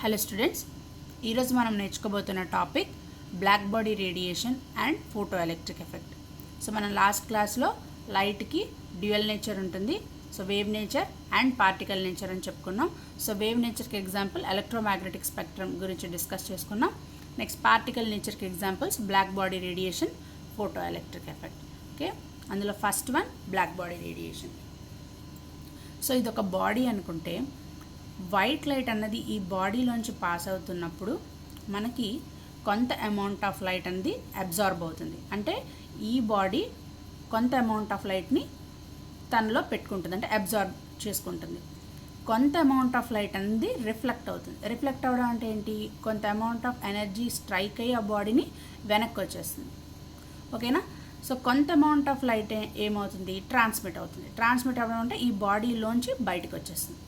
Hello students, ఈరోజు మనం నేర్చుకోబోతున్న topic black body radiation and photo electric effect. So మనం లాస్ట్ క్లాస్లో లైట్కి డ్యూయల్ నేచర్ ఉంటుంది. So wave nature and particle nature అని చెప్పుకున్నాం. సో వేవ్ నేచర్కి ఎగ్జాంపుల్ ఎలక్ట్రోమాగ్నెటిక్ స్పెక్ట్రమ్ గురించి డిస్కస్ చేసుకున్నాం. నెక్స్ట్ పార్టికల్ నేచర్కి examples black body radiation, photo electric effect. Okay, అందులో first one black body radiation. So ఇది ఒక బాడీ అనుకుంటే వైట్ లైట్ అన్నది ఈ బాడీలోంచి పాస్ అవుతున్నప్పుడు మనకి కొంత అమౌంట్ ఆఫ్ లైట్ అనేది అబ్జార్బ్ అవుతుంది. అంటే ఈ బాడీ కొంత అమౌంట్ ఆఫ్ లైట్ని తనలో పెట్టుకుంటుంది, అంటే అబ్జార్బ్ చేసుకుంటుంది. కొంత అమౌంట్ ఆఫ్ లైట్ అనేది రిఫ్లెక్ట్ అవుతుంది. రిఫ్లెక్ట్ అవ్వడం అంటే ఏంటి? కొంత అమౌంట్ ఆఫ్ ఎనర్జీ స్ట్రైక్ అయ్యి ఆ బాడీని వెనక్కి వచ్చేస్తుంది. ఓకేనా? సో కొంత అమౌంట్ ఆఫ్ లైట్ ఏమవుతుంది? ట్రాన్స్మిట్ అవుతుంది. ట్రాన్స్మిట్ అవ్వడం అంటే ఈ బాడీలోంచి బయటకు వచ్చేస్తుంది.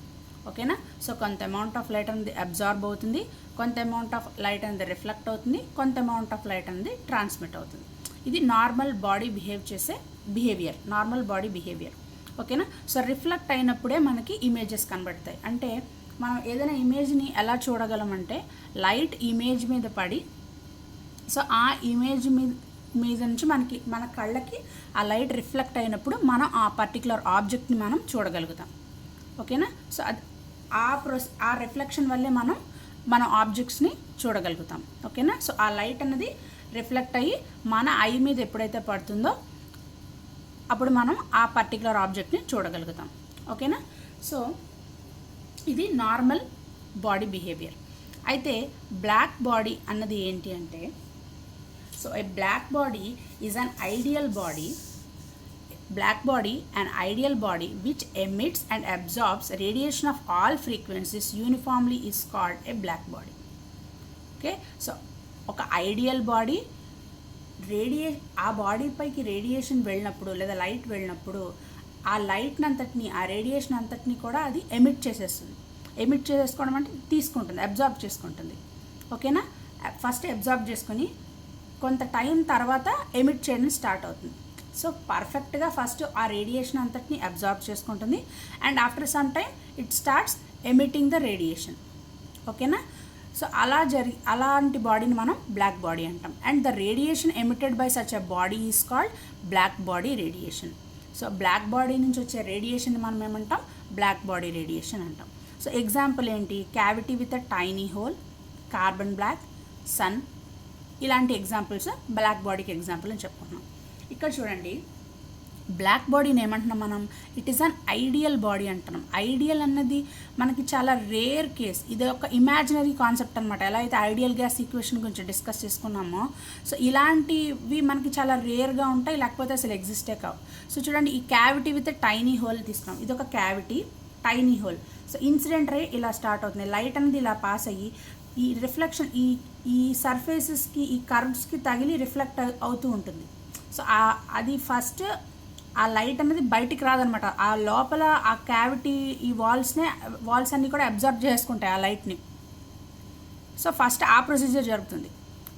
ఓకేనా? సో కొంత అమౌంట్ ఆఫ్ లైట్ అనేది అబ్జార్బ్ అవుతుంది, కొంత అమౌంట్ ఆఫ్ లైట్ అనేది రిఫ్లెక్ట్ అవుతుంది, కొంత అమౌంట్ ఆఫ్ లైట్ అనేది ట్రాన్స్మిట్ అవుతుంది. ఇది నార్మల్ బాడీ బిహేవ్ చేసే బిహేవియర్, నార్మల్ బాడీ బిహేవియర్. ఓకేనా? సో రిఫ్లెక్ట్ అయినప్పుడే మనకి ఇమేజెస్ కనబడతాయి. అంటే మనం ఏదైనా ఇమేజ్ని ఎలా చూడగలమంటే లైట్ ఇమేజ్ మీద పడి, సో ఆ ఇమేజ్ మీద నుంచి మన కళ్ళకి ఆ లైట్ రిఫ్లెక్ట్ అయినప్పుడు మనం ఆ పర్టికులర్ ఆబ్జెక్ట్ని మనం చూడగలుగుతాం. ఓకేనా? సో అది ఆ రిఫ్లెక్షన్ వల్లే మన ఆబ్జెక్ట్స్ని చూడగలుగుతాం. ఓకేనా? సో ఆ లైట్ అనేది రిఫ్లెక్ట్ అయ్యి మన ఐ మీద ఎప్పుడైతే పడుతుందో అప్పుడు మనం ఆ పర్టికులర్ ఆబ్జెక్ట్ని చూడగలుగుతాం. ఓకేనా? సో ఇది నార్మల్ బాడీ బిహేవియర్. అయితే బ్లాక్ బాడీ అన్నది ఏంటి అంటే, so a black body is an ideal body. Black body, an ideal body which emits and absorbs radiation of all frequencies uniformly, is called a black body. Okay, so ఒక ideal body ఆ body పైకి radiation వెళ్ళినప్పుడు లేదా light వెళ్ళినప్పుడు ఆ లైట్ని అంతటిని, ఆ రేడియేషన్ అంతటిని కూడా అది ఎమిట్ చేసేస్తుంది. ఎమిట్ చేసుకోవడం అంటే తీసుకుంటుంది, అబ్జార్బ్ చేసుకుంటుంది. ఓకేనా? ఫస్ట్ అబ్జార్బ్ చేసుకొని కొంత టైం తర్వాత ఎమిట్ చేయడం స్టార్ట్ అవుతుంది. సో పర్ఫెక్ట్గా ఫస్ట్ ఆ రేడియేషన్ అంతటిని అబ్జార్బ్ చేసుకుంటుంది and after some time it starts emitting the radiation. ఓకేనా? సో అలాంటి బాడీని మనం బ్లాక్ బాడీ అంటాం. And the radiation emitted by such a body is called black body radiation. So black body నుంచి వచ్చే రేడియేషన్ మనం ఏమంటాం? బ్లాక్ బాడీ రేడియేషన్ అంటాం. సో ఎగ్జాంపుల్ ఏంటి? Cavity with a tiny hole, carbon black, sun, ఇలాంటి examples black బాడీకి example అని చెప్పుకుంటున్నాం. ఇక్కడ చూడండి, బ్లాక్ బాడీని ఏమంటున్నాం మనం? It is an ideal body అంటున్నాం. ఐడియల్ అన్నది మనకి చాలా రేర్ కేస్. ఇది ఒక ఇమాజినరీ కాన్సెప్ట్ అనమాట. ఎలా అయితే ఐడియల్ గ్యాస్ ఈక్వేషన్ గురించి డిస్కస్ చేసుకున్నామో, సో ఇలాంటివి మనకి చాలా రేర్గా ఉంటాయి, లేకపోతే అసలు ఎగ్జిస్టే కావు. సో చూడండి, ఈ క్యావిటీ విత్ టైనీ హోల్ తీసుకున్నాం. ఇది ఒక cavity, tiny whole. So incident ray ఇలా స్టార్ట్ అవుతుంది. లైట్ అనేది ఇలా పాస్ అయ్యి ఈ రిఫ్లెక్షన్ ఈ సర్ఫేసెస్కి, ఈ కర్వ్స్కి తగిలి రిఫ్లెక్ట్ అవుతూ ఉంటుంది. సో అది ఫస్ట్ ఆ లైట్ అనేది బయటికి రాదనమాట. ఆ లోపల ఆ క్యావిటీ, ఈ వాల్స్ అన్నీ కూడా అబ్జర్వ్ చేసుకుంటాయి ఆ లైట్ని. సో ఫస్ట్ ఆ ప్రొసీజర్ జరుగుతుంది.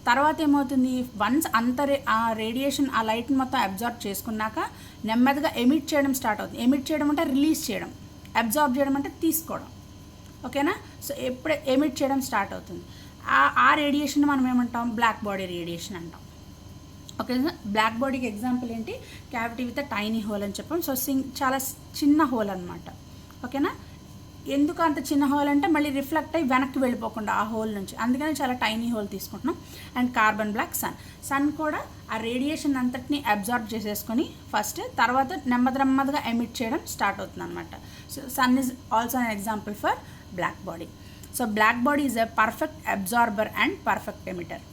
తర్వాత ఏమవుతుంది? వన్స్ ఆ రేడియేషన్ ఆ లైట్ని మొత్తం అబ్జర్వ్ చేసుకున్నాక నెమ్మదిగా ఎమిట్ చేయడం స్టార్ట్ అవుతుంది. ఎమిట్ చేయడం అంటే రిలీజ్ చేయడం, అబ్జర్వ్ చేయడం అంటే తీసుకోవడం. ఓకేనా? సో ఎప్పుడే ఎమిట్ చేయడం స్టార్ట్ అవుతుంది, ఆ రేడియేషన్ మనం ఏమంటాం? బ్లాక్ బాడీ రేడియేషన్ అంటాం. ఓకే, బ్లాక్ బాడీకి ఎగ్జాంపుల్ ఏంటి? క్యావిటీ విత్ టైనీ హోల్ అని చెప్పాం. సో చాలా చిన్న హోల్ అనమాట. ఓకేనా? ఎందుకు అంత చిన్న హోల్ అంటే మళ్ళీ రిఫ్లెక్ట్ అయ్యి వెనక్కి వెళ్ళిపోకుండా ఆ హోల్ నుంచి, అందుకని చాలా టైనీ హోల్ తీసుకుంటున్నాం. అండ్ కార్బన్ బ్లాక్, సన్ కూడా ఆ రేడియేషన్ అంతటిని అబ్జార్బ్ చేసేసుకొని ఫస్ట్, తర్వాత నెమ్మదిగా ఎమిట్ చేయడం స్టార్ట్ అవుతుంది అనమాట. So sun is also an example for black body. So black body is a perfect absorber and perfect emitter.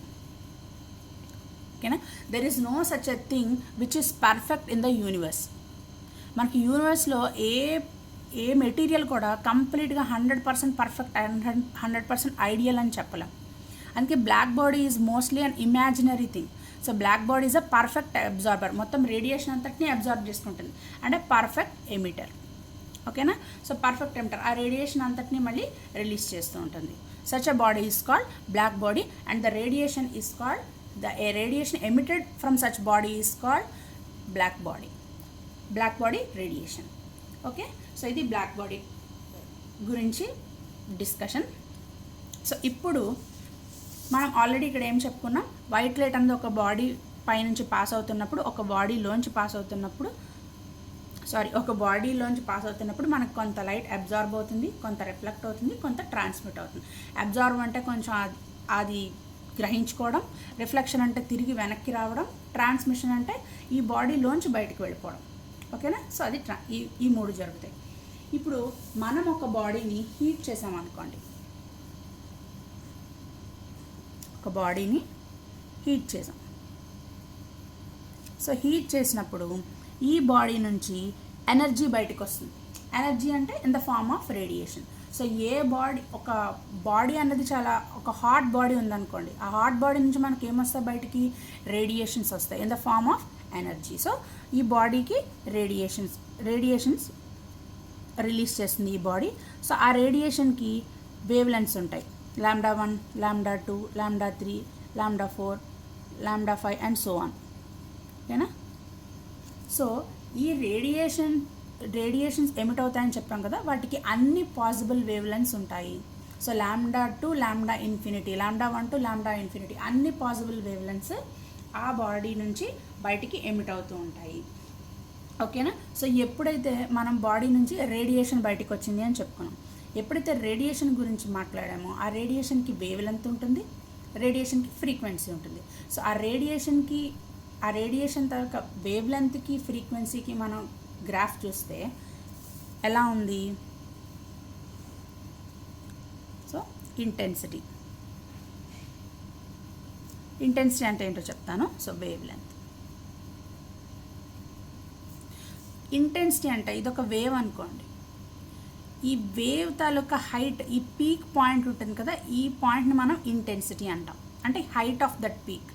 ఓకేనా? There is no such a thing which is perfect in the universe. మనకి యూనివర్స్లో ఏ material కూడా కంప్లీట్గా 100% perfect and 100% ideal అని చెప్పలేం. అందుకే black body is mostly an imaginary thing. So black body is a perfect absorber, మొత్తం radiation అంతటిని absorb చేసుకుంటుంది, అంటే పర్ఫెక్ట్ ఎమిటర్. ఓకేనా? సో పర్ఫెక్ట్ ఎమిటర్ ఆ రేడియేషన్ అంతటిని మళ్ళీ రిలీజ్ చేస్తూ ఉంటుంది. Such a body is called black body and the radiation is called a radiation emitted from such body is called black body radiation. Okay, so ఇది black body గురించి discussion. So ఇప్పుడు మనం already ఇక్కడ ఏం చెప్పుకున్నాం, white light అనేది ఒక body పైనుంచి పాస్ అవుతున్నప్పుడు, ఒక బాడీలోంచి పాస్ అవుతున్నప్పుడు మనకు కొంత లైట్ అబ్జార్బ్ అవుతుంది, కొంత రిఫ్లెక్ట్ అవుతుంది, కొంత ట్రాన్స్మిట్ అవుతుంది. అబ్జార్బ్ అంటే కొంచెం అది గ్రహించుకోవడం, రిఫ్లెక్షన్ అంటే తిరిగి వెనక్కి రావడం, ట్రాన్స్మిషన్ అంటే ఈ బాడీలోంచి బయటకు వెళ్ళిపోవడం. ఓకేనా? సో అది ఈ 3 జరుగుతాయి. ఇప్పుడు మనం ఒక బాడీని హీట్ చేసామనుకోండి, సో హీట్ చేసినప్పుడు ఈ బాడీ నుంచి ఎనర్జీ బయటకు వస్తుంది. ఎనర్జీ అంటే in the form of radiation. So ఒక బాడీ అన్నది ఒక హాట్ బాడీ ఉందనుకోండి, ఆ హాట్ బాడీ నుంచి మనకి ఏమొస్తాయి బయటికి? రేడియేషన్స్ వస్తాయి in the form of energy. So ఈ బాడీకి రేడియేషన్స్ రిలీజ్ చేస్తుంది ఈ బాడీ. సో ఆ రేడియేషన్కి వేవ్ లెంత్స్ ఉంటాయి, λ1, λ2, λ3, λ4, λ5 అండ్ సో ఆన్. ఓకేనా? సో ఈ రేడియేషన్స్ ఎమిట్ అవుతాయని చెప్పాం కదా, వాటికి అన్ని పాసిబుల్ వేవ్ లెంత్స్ ఉంటాయి. సో λ2 λ∞, λ1 to λ∞, అన్ని పాసిబుల్ వేవ్ లెంత్స్ ఆ బాడీ నుంచి బయటికి ఎమిట్ అవుతూ ఉంటాయి. ఓకేనా? సో ఎప్పుడైతే మనం బాడీ నుంచి రేడియేషన్ బయటికి వచ్చింది అని చెప్పుకున్నాం, ఎప్పుడైతే రేడియేషన్ గురించి మాట్లాడామో ఆ రేడియేషన్కి వేవ్ లెంత్ ఉంటుంది, రేడియేషన్కి ఫ్రీక్వెన్సీ ఉంటుంది. సో ఆ రేడియేషన్ తర్వాత వేవ్ లెంత్కి ఫ్రీక్వెన్సీకి మనం గ్రాఫ్ చూస్తే ఎలా ఉంది? సో ఇంటెన్సిటీ అంటే ఏంటో చెప్తాను. సో వేవ్ లెంత్, ఇంటెన్సిటీ అంటే ఇదొక వేవ్ అనుకోండి, ఈ వేవ్ తాలూకా హైట్, ఈ పీక్ పాయింట్ ఉంటుంది కదా, ఈ పాయింట్ని మనం ఇంటెన్సిటీ అంటాం, అంటే హైట్ ఆఫ్ దట్ పీక్.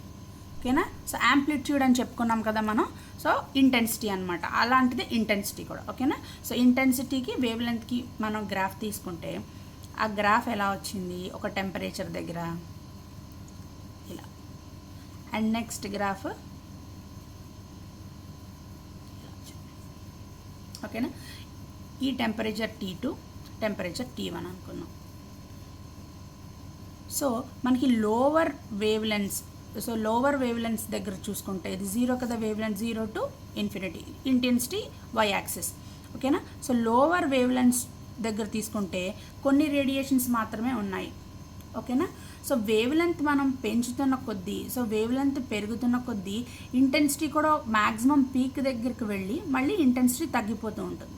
ఓకేనా? సో యాంప్లిట్యూడ్ అని చెప్పుకున్నాం కదా మనం, సో ఇంటెన్సిటీ అనమాట, అలాంటిది ఇంటెన్సిటీ కూడా. ఓకేనా? సో ఇంటెన్సిటీకి వేవ్ లెంత్కి మనం గ్రాఫ్ తీసుకుంటే ఆ గ్రాఫ్ ఎలా వచ్చింది? ఒక టెంపరేచర్ దగ్గర ఇలా, అండ్ నెక్స్ట్ గ్రాఫ్ ఇలా వచ్చింది. ఓకేనా? ఈ టెంపరేచర్ T2, టెంపరేచర్ T1 అనుకున్నాం. సో మనకి లోవర్ వేవ్ లెన్స్ దగ్గర చూసుకుంటే ఇది 0 కదా, wave lens 0 to infinity, intensity y axis. ఓకేనా? సో లోవర్ వేవ్ లెన్స్ దగ్గర తీసుకుంటే కొన్ని రేడియేషన్స్ మాత్రమే ఉన్నాయి. ఓకేనా? సో వేవ్ లెంత్ మనం పెంచుతున్న కొద్దీ, సో వేవ్ లెంత్ పెరుగుతున్న కొద్దీ ఇంటెన్సిటీ కూడా మ్యాక్సిమం పీక్ దగ్గరికి వెళ్ళి మళ్ళీ ఇంటెన్సిటీ తగ్గిపోతూ ఉంటుంది.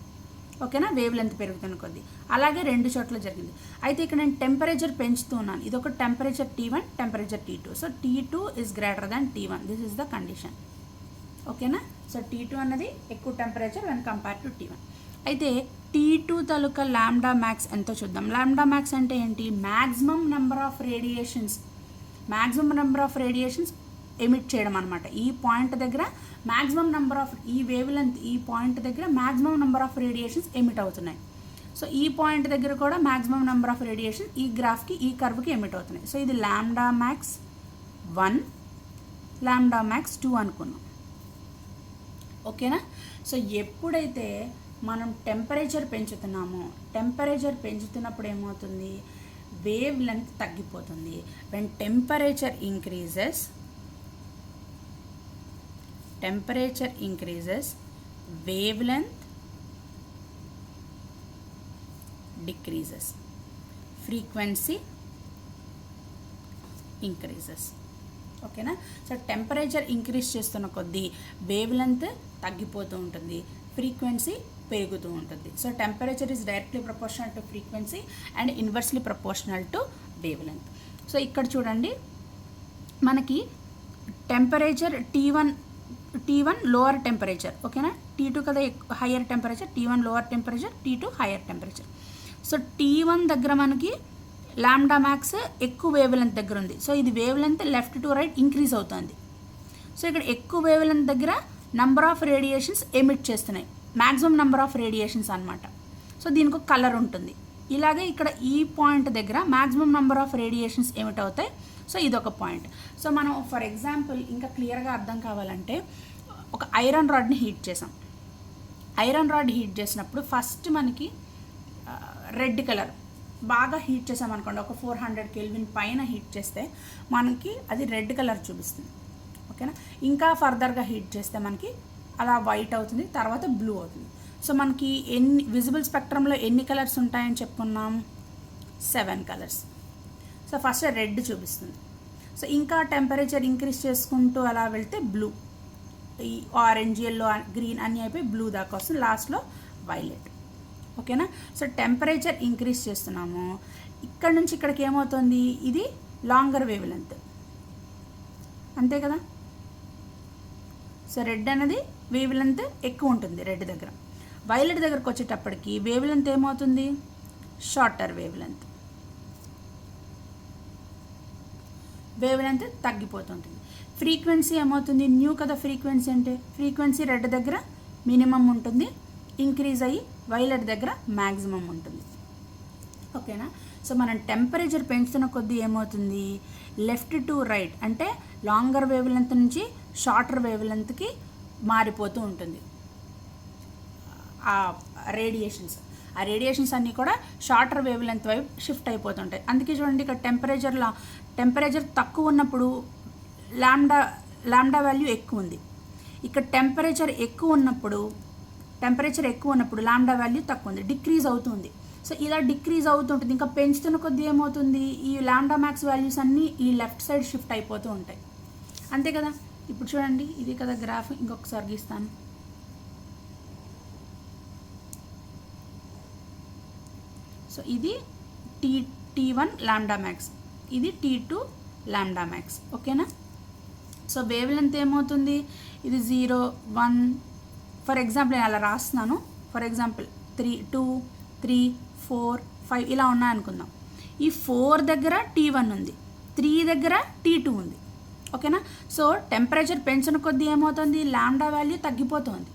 ఓకేనా? వేవ్ లెంత్ పెరుగుతున్న కొద్దీ. అలాగే 2 చోట్ల జరిగింది. అయితే ఇక్కడ నేను టెంపరేచర్ పెంచుతున్నాను, ఇది ఒక temperature T1, temperature T2. So T2 is greater than T1, this is the condition. ఓకేనా? సో T2 అన్నది ఎక్కువ temperature when compare to T1. అయితే T2 తాలూకా లాంబ్డా మ్యాక్స్ ఎంతో చూద్దాం. లాంబ్డా మ్యాక్స్ అంటే ఏంటి? Maximum number of radiations emit చేయడం అనమాట. ఈ పాయింట్ దగ్గర మ్యాక్సిమం నెంబర్ ఆఫ్, ఈ వేవ్ లెంత్ ఈ పాయింట్ దగ్గర maximum number of radiations emit అవుతున్నాయి. సో ఈ పాయింట్ దగ్గర కూడా మ్యాక్సిమం నెంబర్ ఆఫ్ రేడియేషన్ ఈ గ్రాఫ్కి, ఈ కర్వ్కి ఎమిట్ అవుతున్నాయి. సో ఇది లాంబ్డా మ్యాక్స్ 1, లాంబ్డా మ్యాక్స్ 2 అనుకున్నాం. ఓకేనా? సో ఎప్పుడైతే మనం టెంపరేచర్ పెంచుతున్నప్పుడు ఏమవుతుంది? వేవ్ లెంత్ తగ్గిపోతుంది. When temperature increases, wave length decreases, frequency increases. ఓకేనా? సో టెంపరేచర్ ఇంక్రీజ్ చేస్తున్న కొద్దీ వేవ్ లెంత్ తగ్గిపోతూ ఉంటుంది, ఫ్రీక్వెన్సీ పెరుగుతూ ఉంటుంది. So temperature is directly proportional to frequency and inversely proportional to wave length. So ఇక్కడ చూడండి, మనకి టెంపరేచర్ T1 లోవర్ టెంపరేచర్. ఓకేనా? T2 కదా higher temperature, T1 lower temperature, T2 higher temperature. So T1 దగ్గర మనకి లాంబ్డా మ్యాక్స్ ఎక్కువ wave length దగ్గర ఉంది. సో ఇది wave length left to right increase అవుతుంది. సో ఇక్కడ ఎక్కువ వేవ్ లెంత్ దగ్గర నంబర్ ఆఫ్ రేడియేషన్స్ ఎమిట్ చేస్తున్నాయి, మ్యాక్సిమం నెంబర్ ఆఫ్ రేడియేషన్స్ అనమాట. సో దీనికి ఒక కలర్ ఉంటుంది. ఇలాగే ఇక్కడ ఈ పాయింట్ దగ్గర maximum number of radiations emit అవుతాయి. సో ఇదొక పాయింట్. సో మనం ఫర్ ఎగ్జాంపుల్ ఇంకా క్లియర్గా అర్థం కావాలంటే ఒక ఐరన్ రాడ్ని హీట్ చేసాం. ఐరన్ రాడ్ హీట్ చేసినప్పుడు ఫస్ట్ మనకి రెడ్ కలర్ బాగా హీట్ చేసామనుకోండి, ఒక 400 కెల్విన్ పైన హీట్ చేస్తే మనకి అది రెడ్ కలర్ చూపిస్తుంది. ఓకేనా, ఇంకా ఫర్దర్గా హీట్ చేస్తే మనకి అలా వైట్ అవుతుంది, తర్వాత బ్లూ అవుతుంది. సో మనకి ఎన్ని విజిబుల్ స్పెక్ట్రంలో ఎన్ని కలర్స్ ఉంటాయని చెప్పుకున్నాం? 7 కలర్స్. సో ఫస్ట్ రెడ్ చూపిస్తుంది. సో ఇంకా టెంపరేచర్ ఇంక్రీజ్ చేసుకుంటూ అలా వెళ్తే బ్లూ, ఈ ఆరెంజ్, ఎల్లో, గ్రీన్ అన్నీ అయిపోయి బ్లూ దాకా వస్తుంది, లాస్ట్లో వైలెట్. ఓకేనా, సో టెంపరేచర్ ఇంక్రీజ్ చేస్తున్నాము. ఇక్కడ నుంచి ఇక్కడికి ఏమవుతుంది? ఇది లాంగర్ వేవ్ లెంత్, అంతే కదా. సో రెడ్ అనేది వేవ్ లెంత్ ఎక్కువ ఉంటుంది రెడ్ దగ్గర. వైలెట్ దగ్గరకు వచ్చేటప్పటికి వేవ్ లెంత్ ఏమవుతుంది? Shorter wavelength. Wavelength తగ్గిపోతుంటుంది. ఫ్రీక్వెన్సీ ఏమవుతుంది? న్యూ కదా ఫ్రీక్వెన్సీ అంటే. ఫ్రీక్వెన్సీ రెడ్ దగ్గర మినిమం ఉంటుంది, ఇంక్రీజ్ అయ్యి వైలెట్ దగ్గర మ్యాక్సిమం ఉంటుంది. ఓకేనా, సో మనం టెంపరేచర్ పెంచుతున్న కొద్దీ ఏమవుతుంది? లెఫ్ట్ టు రైట్ అంటే లాంగర్ వేవ్ లెంత్ నుంచి షార్టర్ వేవ్ లెంత్కి మారిపోతూ ఉంటుంది ఆ రేడియేషన్స్ అన్నీ కూడా షార్టర్ వేవ్ లెంత్ వైపు షిఫ్ట్ అయిపోతుంటాయి. అందుకే చూడండి, ఇక్కడ టెంపరేచర్ తక్కువ ఉన్నప్పుడు లాంబ్డా వాల్యూ ఎక్కువ ఉంది. ఇక్కడ టెంపరేచర్ ఎక్కువ ఉన్నప్పుడు లాంబ్డా వాల్యూ తక్కువ ఉంది, డిక్రీజ్ అవుతుంది. సో ఇలా డిక్రీజ్ అవుతుంటుంది. ఇంకా పెంచుతున్న కొద్దీ ఏమవుతుంది? ఈ లాంబ్డా మ్యాక్స్ వాల్యూస్ అన్నీ ఈ లెఫ్ట్ సైడ్ షిఫ్ట్ అయిపోతూ ఉంటాయి, అంతే కదా. ఇప్పుడు చూడండి, ఇది కదా గ్రాఫ్, ఇంకొకసారి గీస్తాను. సో ఇది T1 లాంబ్డా మ్యాక్స్, ఇది T2 లాంబ్డా మ్యాక్స్. ఓకేనా, సో వేవ్ లెంత్ ఏమవుతుంది? ఇది 0, 1 ఫర్ ఎగ్జాంపుల్ నేను అలా రాస్తున్నాను. ఫర్ ఎగ్జాంపుల్ 3, 2, 3, 4, 5 ఇలా ఉన్నాయనుకుందాం. ఈ 4 దగ్గర T1 ఉంది, 3 దగ్గర T2 ఉంది. ఓకేనా, సో టెంపరేచర్ పెంచిన కొద్దీ ఏమవుతుంది? లాంబ్డా వాల్యూ తగ్గిపోతుంది.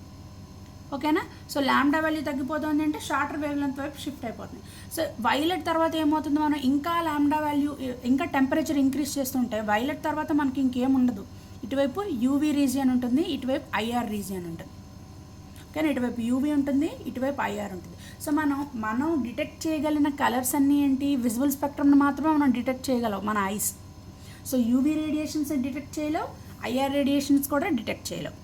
ఓకేనా, సో లాంబ్డా వాల్యూ తగ్గిపోతుంది అంటే షార్టర్ వేవ్ లెంత్ వైపు షిఫ్ట్ అయిపోతుంది. సో వైలెట్ తర్వాత ఏమవుతుంది? మనం ఇంకా లాంబ్డా వాల్యూ, ఇంకా టెంపరేచర్ ఇంక్రీజ్ చేస్తుంటే వైలెట్ తర్వాత మనకి ఇంకేం ఉండదు. ఇటువైపు యూవీ రీజియన్ ఉంటుంది, ఇటువైపు ఐఆర్ రీజియన్ ఉంటుంది. కానీ ఇటువైపు యూవీ ఉంటుంది, ఇటువైపు ఐఆర్ ఉంటుంది. సో మనం డిటెక్ట్ చేయగలిగిన కలర్స్ అన్నీ ఏంటి? విజువల్ స్పెక్ట్రమ్ని మాత్రమే మనం డిటెక్ట్ చేయగలం మన ice. So UV radiations detect చేయలేవు, ఐఆర్ రేడియేషన్స్ కూడా డిటెక్ట్ చేయలేవు.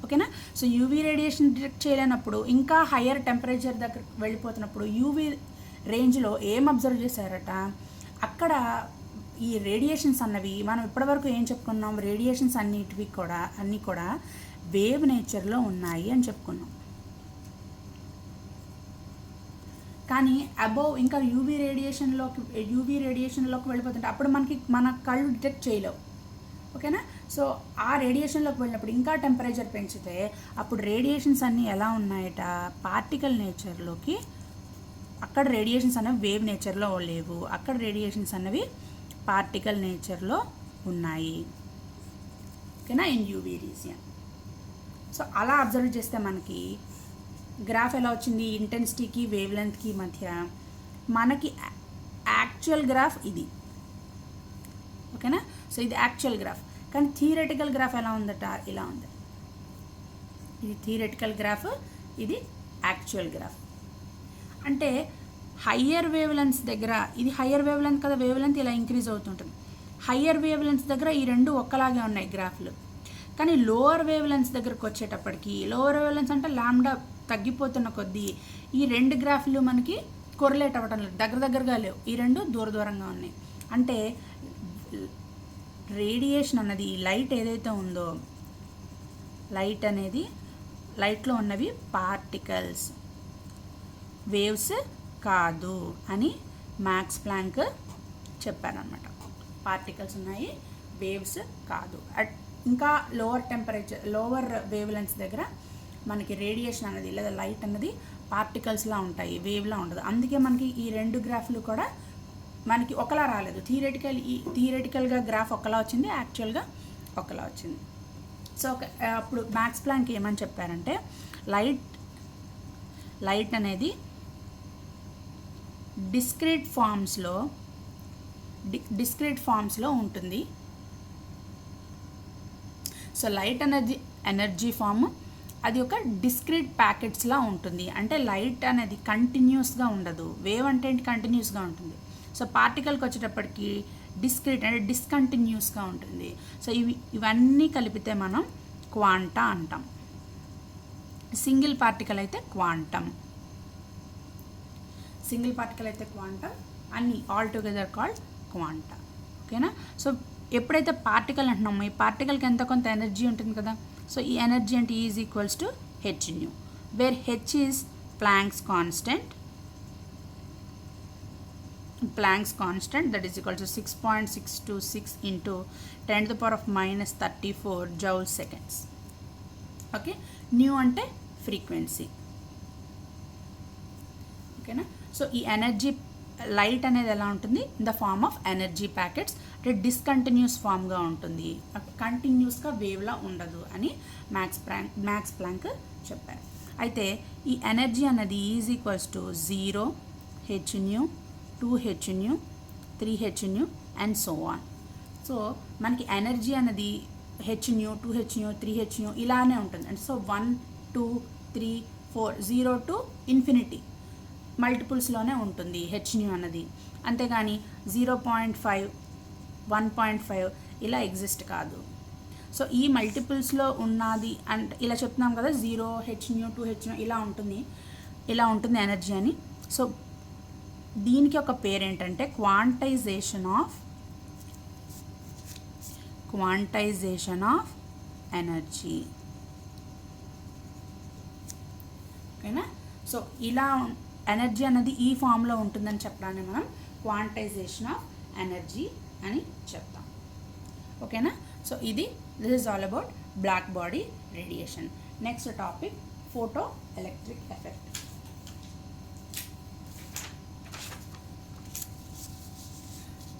ఓకేనా, సో యూవీ రేడియేషన్ డిటెక్ట్ చేయలేనప్పుడు, ఇంకా హయ్యర్ టెంపరేచర్ దగ్గర వెళ్ళిపోతున్నప్పుడు యూవీ రేంజ్లో ఏం అబ్జర్వ్ చేశారట? అక్కడ ఈ రేడియేషన్స్ అన్నవి మనం ఇప్పటివరకు ఏం చెప్పుకున్నాం? రేడియేషన్స్ అన్నీ కూడా వేవ్ నేచర్లో ఉన్నాయి అని చెప్పుకున్నాం. కానీ అబోవ్ ఇంకా యూవీ రేడియేషన్లోకి వెళ్ళిపోతుంటే అప్పుడు మన కళ్ళు డిటెక్ట్ చేయలేవు. ఓకేనా, సో ఆ రేడియేషన్లోకి వెళ్ళినప్పుడు ఇంకా టెంపరేచర్ పెంచితే అప్పుడు రేడియేషన్స్ అన్నీ ఎలా ఉన్నాయట? పార్టికల్ నేచర్లోకి. అక్కడ రేడియేషన్స్ అనేవి వేవ్ నేచర్లో లేవు, అక్కడ రేడియేషన్స్ అనేవి పార్టికల్ నేచర్లో ఉన్నాయి. ఓకేనా, ఇన్ యూవీ రీజియన్. సో అలా అబ్జర్వ్ చేస్తే మనకి గ్రాఫ్ ఎలా వచ్చింది? ఇంటెన్సిటీకి వేవ్ లెంత్కి మధ్య మనకి యాక్చువల్ గ్రాఫ్ ఇది. ఓకేనా, సో ఇది యాక్చువల్ గ్రాఫ్. కానీ థియరెటికల్ గ్రాఫ్ ఎలా ఉందట? ఇలా ఉంది. ఇది థియరెటికల్ గ్రాఫ్, ఇది యాక్చువల్ గ్రాఫ్. అంటే హయ్యర్ వేవ్ లెంత్స్ దగ్గర, ఇది హయ్యర్ వేవ్ లెంత్ కదా, వేవ్ లెంత్ ఇలా ఇంక్రీజ్ అవుతుంటుంది. హయ్యర్ వేవ్ లెంత్స్ దగ్గర ఈ రెండు ఒక్కలాగే ఉన్నాయి గ్రాఫ్లు. కానీ లోవర్ వేవ్ లెంత్స్ దగ్గరకు వచ్చేటప్పటికి, లోవర్ వేవ్ లెంత్స్ అంటే లాంబ్డా తగ్గిపోతున్న కొద్దీ ఈ రెండు గ్రాఫ్లు మనకి కొరిలేట్ అవ్వటం లేదు, దగ్గరగా లేవు, ఈ రెండు దూరంగా ఉన్నాయి. అంటే రేడియేషన్ అన్నది, లైట్ ఏదైతే ఉందో, లైట్లో ఉన్నవి పార్టికల్స్, వేవ్స్ కాదు అని మ్యాక్స్ ప్లాంక్ చెప్పారనమాట. పార్టికల్స్ ఉన్నాయి, వేవ్స్ కాదు. ఇంకా లోవర్ వేవ్ లెంత్స్ దగ్గర మనకి రేడియేషన్ అనేది లేదా లైట్ అన్నది పార్టికల్స్లా ఉంటాయి, వేవ్లా ఉండదు. అందుకే మనకి ఈ రెండు గ్రాఫ్లు కూడా మనకి ఒకలా రాలేదు. థియరెటికల్గా గ్రాఫ్ ఒకలా వచ్చింది, యాక్చువల్గా ఒకలా వచ్చింది. సో అప్పుడు మ్యాక్స్ ప్లాంక్ ఏమని చెప్పారంటే, లైట్ అనేది డిస్క్రీట్ ఫామ్స్లో ఉంటుంది. సో లైట్ అనేది ఎనర్జీ ఫామ్, అది ఒక డిస్క్రీట్ ప్యాకెట్స్లా ఉంటుంది. అంటే లైట్ అనేది కంటిన్యూస్గా ఉండదు. వేవ్ అంటే ఏంటి, కంటిన్యూస్గా ఉంటుంది. సో పార్టికల్కి వచ్చేటప్పటికి డిస్క్రీట్ అంటే డిస్కంటిన్యూస్గా ఉంటుంది. సో ఇవన్నీ కలిపితే మనం క్వాంటా అంటాం. సింగిల్ పార్టికల్ అయితే క్వాంటమ్, సింగిల్ పార్టికల్ అయితే క్వాంటమ్, అన్నీ ఆల్ టుగెదర్ కాల్డ్ క్వాంటా. ఓకేనా. సో ఎప్పుడైతే పార్టికల్ అంటున్నామో ఈ పార్టికల్కి ఎంత కొంత ఎనర్జీ ఉంటుంది కదా. సో ఈ ఎనర్జీ అంటే is equals to H nu, where H is Planck's constant. Planck's constant, that is equal to 6.626 into 10 to the power of minus 34 joule seconds. Okay, nu ante frequency. Okay na. So ee energy light అనేది ఎలా ఉంటుంది, in the form of energy packets, అంటే discontinuous ఫామ్గా ఉంటుంది, కంటిన్యూస్గా వేవ్లా ఉండదు అని max Planck చెప్పారు. అయితే ఈ ఎనర్జీ అనేది is equals to 0 H new, 2 H new, 3 H new and so on. So మనకి ఎనర్జీ అనేది H new, 2 H new, 3 H new ఇలానే ఉంటుంది. అంటే సో 1 2 3 4 0 టు ఇన్ఫినిటీ మల్టిపుల్స్లోనే ఉంటుంది హెచ్ న్యూ అన్నది. అంతేగాని 0.5 1.5 ఇలా ఎగ్జిస్ట్ కాదు. సో ఈ మల్టిపుల్స్లో ఉన్నది అంటే ఇలా చెప్తున్నాం కదా, 0 హెచ్ న్యూ, 2 హెచ్ న్యూ ఇలా ఉంటుంది ఎనర్జీ అని. సో దీనికి ఒక పేరు ఏంటంటే క్వాంటైజేషన్ ఆఫ్ ఎనర్జీ. ఓకేనా. సో ఇలా ఎనర్జీ అనేది ఈ ఫామ్లో ఉంటుందని చెప్పడాన్ని మనం క్వాంటైజేషన్ ఆఫ్ ఎనర్జీ అని చెప్తాం. ఓకేనా. So this is all about black body radiation. Next topic photo electric effect.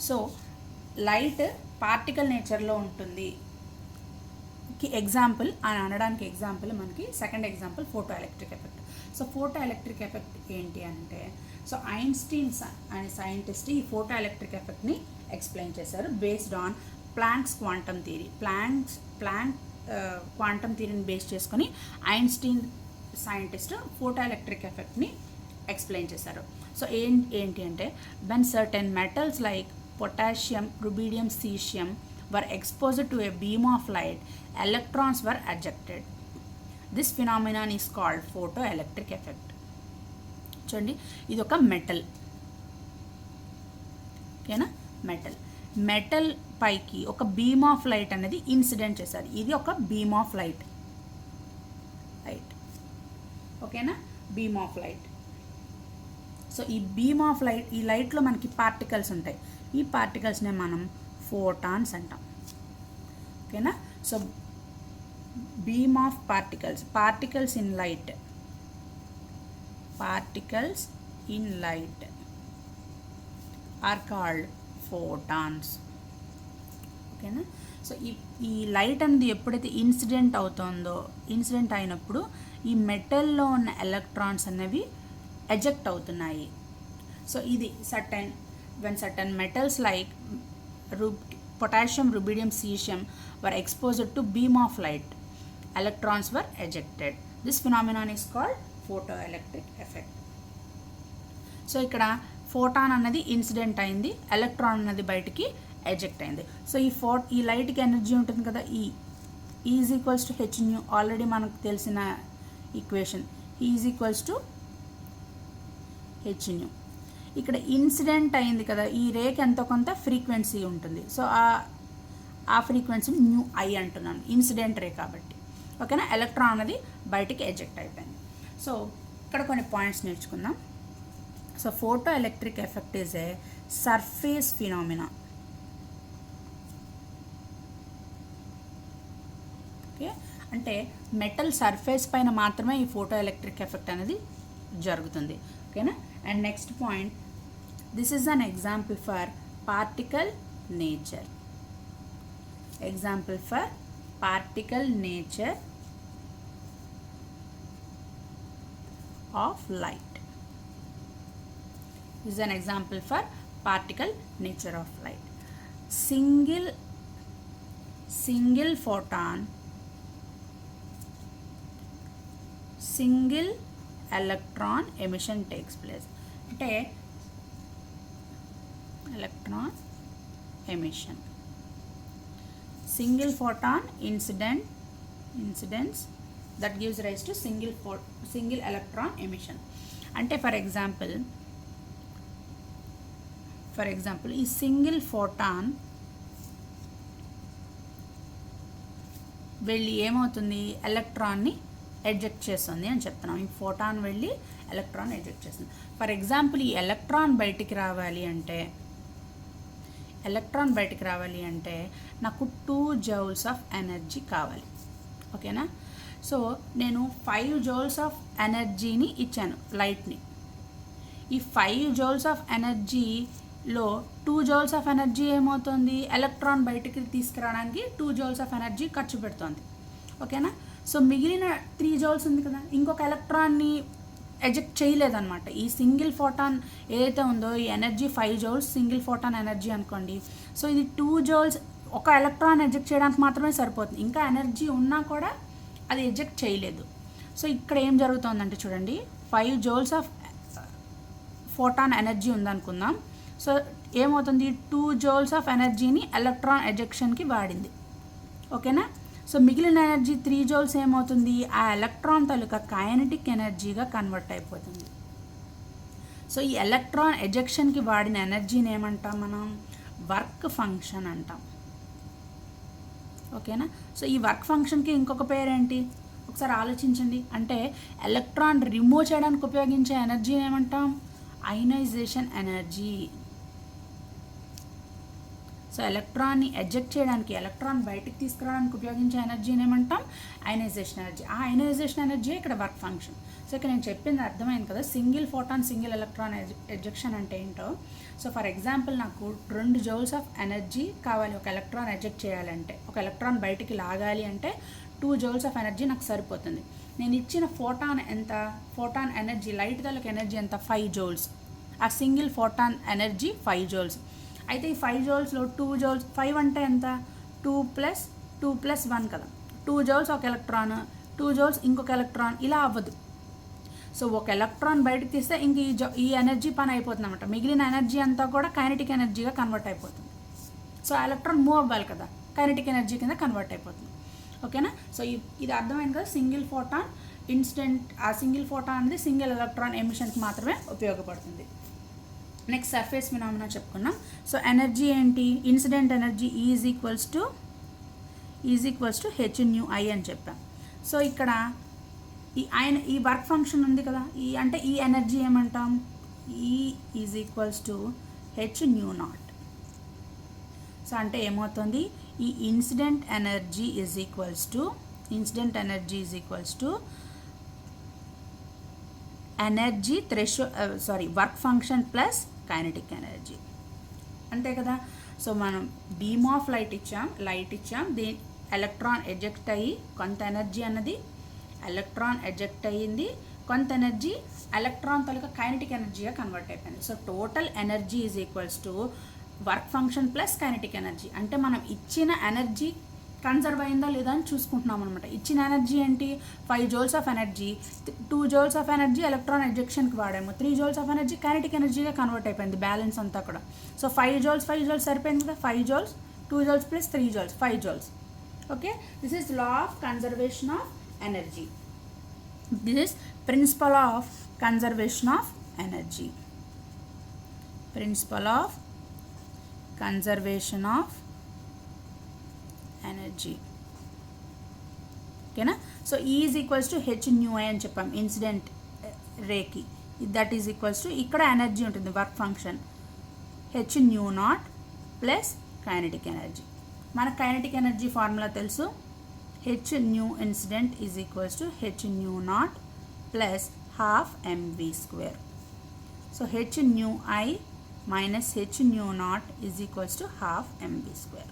So light particle నేచర్లో ఉంటుంది ఎగ్జాంపుల్ అని అనడానికి ఎగ్జాంపుల్ మనకి second example photo electric effect. So photo electric effect ఏంటి అంటే, సో ఐన్స్టీన్ అనే సైంటిస్ట్ ఈ ఫోటో ఎలక్ట్రిక్ ఎఫెక్ట్ని ఎక్స్ప్లెయిన్ చేశారు based on Planck's quantum theory. Planck quantum థియరీని బేస్ చేసుకొని ఐన్స్టీన్ సైంటిస్ట్ ఫోటో ఎలక్ట్రిక్ ఎఫెక్ట్ని ఎక్స్ప్లెయిన్ చేశారు. సో ఏంటి అంటే, when certain metals like potassium, rubidium, cesium were exposed to a beam of light, electrons were ejected. This phenomenon is called photoelectric effect. చూడండి, ఇది ఒక metal. ఓకేనా. Metal పైకి ఒక బీమ్ ఆఫ్ లైట్ అనేది ఇన్సిడెంట్ చేశారు. ఇది ఒక బీమ్ ఆఫ్ లైట్. ఓకేనా, బీమ్ ఆఫ్ లైట్. సో ఈ బీమ్ ఆఫ్ లైట్, ఈ లైట్లో మనకి పార్టికల్స్ ఉంటాయి. ఈ పార్టికల్స్నే మనం ఫోటాన్స్ అంటాం. ఓకేనా. So beam of particles in light are called photons. ఓకేనా. సో ఈ లైట్ అనేది ఎప్పుడైతే ఇన్సిడెంట్ అయినప్పుడు ఈ మెటల్లో ఉన్న ఎలక్ట్రాన్స్ అనేవి ఎజెక్ట్ అవుతున్నాయి. సో ఇది when certain metals like potassium, rubidium, cesium were exposed to beam of light, electrons were ejected. This phenomenon is called photoelectric effect. So ఇక్కడ ఫోటాన్ అన్నది ఇన్సిడెంట్ అయింది, ఎలక్ట్రాన్ అన్నది బయటికి ఎజెక్ట్ అయింది. సో ఈ లైట్కి ఎనర్జీ ఉంటుంది కదా, is equals to H new, already మనకు తెలిసిన equation, is equals to H new. ఇక్కడ ఇన్సిడెంట్ అయింది కదా, ఈ రేకి ఎంతో కొంత ఫ్రీక్వెన్సీ ఉంటుంది. సో ఆ ఫ్రీక్వెన్సీని న్యూ ఐ అంటున్నాను, ఇన్సిడెంట్ రే కాబట్టి. ఓకేనా. ఎలక్ట్రాన్ అనేది బయటికి ఎజెక్ట్ అయిపోయింది. సో ఇక్కడ కొన్ని పాయింట్స్ నేర్చుకుందాం. So photo electric effect is a surface phenomena. Okay, అంటే మెటల్ సర్ఫేస్ పైన మాత్రమే ఈ ఫోటో ఎలక్ట్రిక్ ఎఫెక్ట్ అనేది జరుగుతుంది. ఓకేనా. And next point, this is an example for particle nature. Of light. This is an example for particle nature of light. Single photon single electron emission takes place. అంటే electron emission, single photon incidence that gives rise to single electron emission. అంటే for example ఈ single photon వెళ్ళి ఏమవుతుంది, ఎలక్ట్రాన్ని eject చేస్తుంది అని చెప్తున్నాం. ఈ photon వెళ్ళి ఎలక్ట్రాన్ ఎజెక్ట్ చేస్తుంది. ఫర్ ఎగ్జాంపుల్ ఈ ఎలక్ట్రాన్ బయటికి రావాలి అంటే నాకు 2 joules ఆఫ్ ఎనర్జీ కావాలి. ఓకేనా? సో నేను 5 joules ఆఫ్ ఎనర్జీని ఇచ్చాను లైట్ని. ఈ 5 joules ఆఫ్ ఎనర్జీలో 2 joules ఆఫ్ ఎనర్జీ ఏమవుతుంది, ఎలక్ట్రాన్ బయటికి తీసుకురావడానికి 2 joules ఆఫ్ ఎనర్జీ ఖర్చు పెడుతుంది. ఓకేనా? సో మిగిలిన 3 joules ఉంది కదా, ఇంకొక ఎలక్ట్రాన్ని ఎజెక్ట్ చేయలేదన్నమాట. ఈ సింగిల్ ఫోటాన్ ఏదైతే ఉందో ఈ energy 5 joules single photon energy అనుకోండి. సో ఇది 2 joules ఒక ఎలక్ట్రాన్ ఎజెక్ట్ చేయడానికి మాత్రమే సరిపోతుంది. ఇంకా ఎనర్జీ ఉన్నా కూడా అది ఎజెక్ట్ చేయలేదు. సో ఇక్కడ ఏం జరుగుతుందంటే చూడండి, 5 joules ఆఫ్ ఫోటాన్ ఎనర్జీ ఉందనుకుందాం. సో ఏమవుతుంది, 2 joules ఆఫ్ ఎనర్జీని ఎలక్ట్రాన్ ఎజెక్షన్కి వాడింది. ఓకేనా? సో మిగిలిన ఎనర్జీ 3 joules ఏమవుతుంది, ఆ ఎలక్ట్రాన్ తాలూకా కైనెటిక్ ఎనర్జీగా కన్వర్ట్ అయిపోతుంది. సో ఈ ఎలక్ట్రాన్ ఎజెక్షన్కి వాడిన ఎనర్జీని ఏమంటాం మనం, వర్క్ ఫంక్షన్ అంటాం. ఓకేనా? సో ఈ వర్క్ ఫంక్షన్కి ఇంకొక పేరేంటి ఒకసారి ఆలోచించండి. అంటే ఎలక్ట్రాన్ రిమూవ్ చేయడానికి ఉపయోగించే ఎనర్జీని ఏమంటాం, అయనైజేషన్ ఎనర్జీ. సో ఎలక్ట్రాన్ని ఎజెక్ట్ చేయడానికి, ఎలక్ట్రాన్ బయటికి తీసుకురావడానికి ఉపయోగించే ఎనర్జీని ఏమంటాం, అయనైజేషన్ ఎనర్జీ. ఆ అయనైజేషన్ ఎనర్జీ ఇక్కడ వర్క్ ఫంక్షన్. సో ఇక్కడ నేను చెప్పింది అర్థమైంది కదా, single photon single electron ejection అంటే ఏంటో. సో ఫర్ ఎగ్జాంపుల్ నాకు 2 joules ఆఫ్ ఎనర్జీ కావాలి ఒక ఎలక్ట్రాన్ ఎజెక్ట్ చేయాలంటే, ఒక ఎలక్ట్రాన్ బయటికి లాగాలి అంటే 2 joules ఆఫ్ ఎనర్జీ నాకు సరిపోతుంది. నేను ఇచ్చిన ఫోటాన్ ఎంత, ఫోటాన్ ఎనర్జీ లైట్ తాలూకు ఎనర్జీ ఎంత, 5 joules. ఆ సింగిల్ ఫోటాన్ ఎనర్జీ 5 joules. అయితే ఈ 5 joulesలో 2 joules, 5 అంటే ఎంత, 2 + 1 కదా. 2 joules ఒక ఎలక్ట్రాన్, 2 joules ఇంకొక ఎలక్ట్రాన్, ఇలా అవ్వదు. సో ఒక ఎలక్ట్రాన్ బయటకు తీస్తే ఇంక ఈ ఎనర్జీ పని అయిపోతుంది అనమాట. మిగిలిన ఎనర్జీ అంతా కూడా కైనెటిక్ ఎనర్జీగా కన్వర్ట్ అయిపోతుంది. సో ఆ ఎలక్ట్రాన్ మూవ్ అవ్వాలి కదా, కైనెటిక్ ఎనర్జీ కింద కన్వర్ట్ అయిపోతుంది. ఓకేనా? సో ఇది అర్థమైంది కదా, సింగిల్ ఫోటాన్ ఇన్సిడెంట్. ఆ సింగిల్ ఫోటాన్ అనేది సింగిల్ ఎలక్ట్రాన్ ఎమిషన్కి మాత్రమే ఉపయోగపడుతుంది. నెక్స్ట్ సర్ఫేస్ ఫినామినా చెప్పుకున్నాం. సో ఎనర్జీ ఏంటి, incident energy is equals to hυI అని చెప్పాం. సో ఇక్కడ ఈ వర్క్ ఫంక్షన్ ఉంది కదా, ఈ ఎనర్జీ ఏమంటాం, E is equals to hυ0. So అంటే ఏమవుతుంది, ఈ incident energy is equals to energy work function plus kinetic energy. అంతే కదా. సో మనం బీమ్ ఆఫ్ లైట్ ఇచ్చాం, ఎలక్ట్రాన్ ఎజెక్ట్ అయ్యి కొంత ఎనర్జీ అన్నది ఎలక్ట్రాన్ ఎజెక్ట్ అయ్యింది, కొంత ఎనర్జీ ఎలక్ట్రాన్ తాలూకా కైనెటిక్ ఎనర్జీగా కన్వర్ట్ అయిపోయింది. So total energy is equals to work function plus kinetic energy. అంటే మనం ఇచ్చిన ఎనర్జీ కన్సర్వ్ అయిందా లేదా అని చూసుకుంటున్నాం అనమాట. ఇచ్చిన ఎనర్జీ ఏంటి, 5 joules of energy, 2 joules of energy electron ఎజెక్షన్కి వాడాము, 3 joules ఆఫ్ ఎనర్జీ కైనెటిక్ ఎనర్జీగా కన్వర్ట్ అయిపోయింది బ్యాలెన్స్ అంతా కూడా. సో 5 joules సరిపోయింది కదా, 5 joules 2 joules + 3 joules 5 joules. Okay, this is law of conservation of energy. This is principle of conservation of energy. Principle of conservation of energy. ఓకేనా. So E is equals to hυI అని చెప్పాం incident రేకి. That is equals to ఇక్కడ energy ఉంటుంది work function hυ0 plus kinetic energy. మనకు kinetic energy formula తెలుసు, hυ incident is equals to hυ0 plus ½ mv². So hυI minus hυ0 is equals to ½ mv².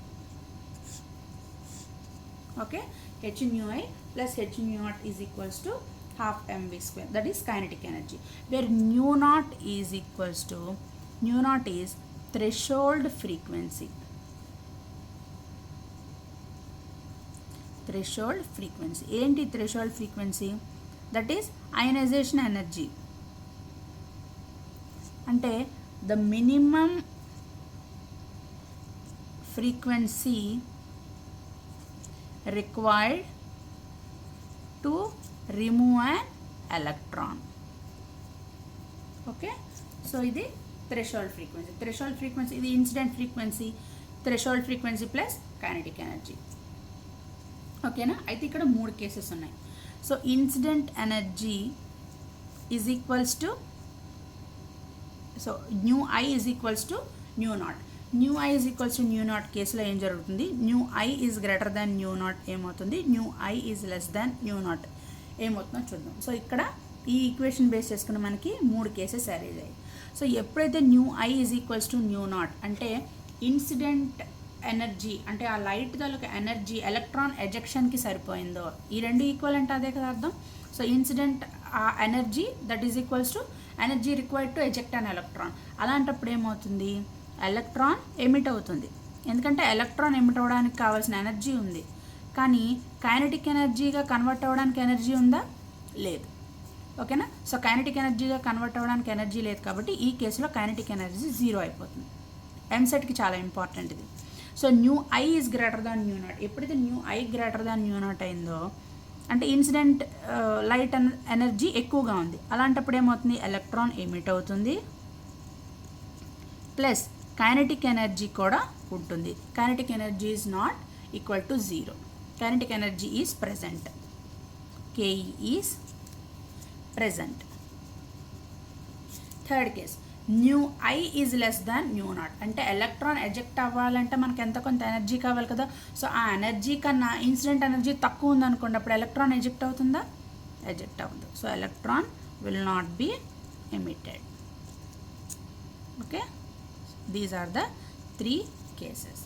Okay, hυI plus hυ0 is equals to ½ mv². That is kinetic energy. Where μ0 is equals to, μ0 is threshold frequency. Threshold frequency. ఏంటి threshold frequency? That is ionization energy. అంటే the minimum frequency required to remove an electron. Okay, so ఇది threshold frequency. Threshold frequency ఇది incident frequency, threshold frequency plus kinetic energy. ఓకేనా? అయితే ఇక్కడ 3 cases ఉన్నాయి. So incident energy is equals to, so nu I is equals to nu naught. Nu I is equals to nu naught కేసులో ఏం జరుగుతుంది? Nu I is greater than nu naught ఏమవుతుంది? Nu I is less than nu naught ఏమవుతుందో చూద్దాం. So ఇక్కడ ఈ equation base చేసుకుని మనకి 3 కేసెస్ అరేంజ్ అయ్యాయి. సో ఎప్పుడైతే nu I is equals to nu naught అంటే ఇన్సిడెంట్ ఎనర్జీ అంటే ఆ లైట్ తాలూకా ఎనర్జీ ఎలక్ట్రాన్ ఎజెక్షన్కి సరిపోయిందో, ఈ రెండు ఈక్వల్ అంటే అదే కదా అర్థం. సో ఇన్సిడెంట్ ఆ energy that is equals to energy required to eject an electron. అలాంటప్పుడు ఏమవుతుంది? ఎలక్ట్రాన్ ఎమిట్ అవుతుంది. ఎందుకంటే ఎలక్ట్రాన్ ఎమిట్ అవ్వడానికి కావాల్సిన ఎనర్జీ ఉంది, కానీ కైనెటిక్ ఎనర్జీగా కన్వర్ట్ అవ్వడానికి ఎనర్జీ ఉందా? లేదు. ఓకేనా? సో కైనెటిక్ ఎనర్జీగా కన్వర్ట్ అవ్వడానికి ఎనర్జీ లేదు కాబట్టి ఈ కేసులో కైనెటిక్ ఎనర్జీ 0 అయిపోతుంది. ఎంసెట్కి చాలా ఇంపార్టెంట్ ఇది. So nu I is greater than nu naught. ఎప్పుడైతే nu I greater than nu naught అయిందో అంటే ఇన్సిడెంట్ లైట్ ఎనర్జీ ఎక్కువగా ఉంది. అలాంటప్పుడు ఏమవుతుంది? ఎలక్ట్రాన్ ఎమిట్ అవుతుంది ప్లస్ కైనెటిక్ ఎనర్జీ కూడా ఉంటుంది. Kinetic energy is not equal to 0. Kinetic energy is present. KE is present. Third case, nu I is less than nu naught. అంటే ఎలక్ట్రాన్ ఎజెక్ట్ అవ్వాలంటే మనకు ఎంత కొంత ఎనర్జీ కావాలి కదా. సో ఆ ఎనర్జీ కన్నా ఇన్సిడెంట్ ఎనర్జీ తక్కువ ఉందనుకోండి, అప్పుడు ఎలక్ట్రాన్ ఎజెక్ట్ అవుతుందా? ఎజెక్ట్ అవ్వదు. So electron will not be emitted. Okay, these are the 3 cases.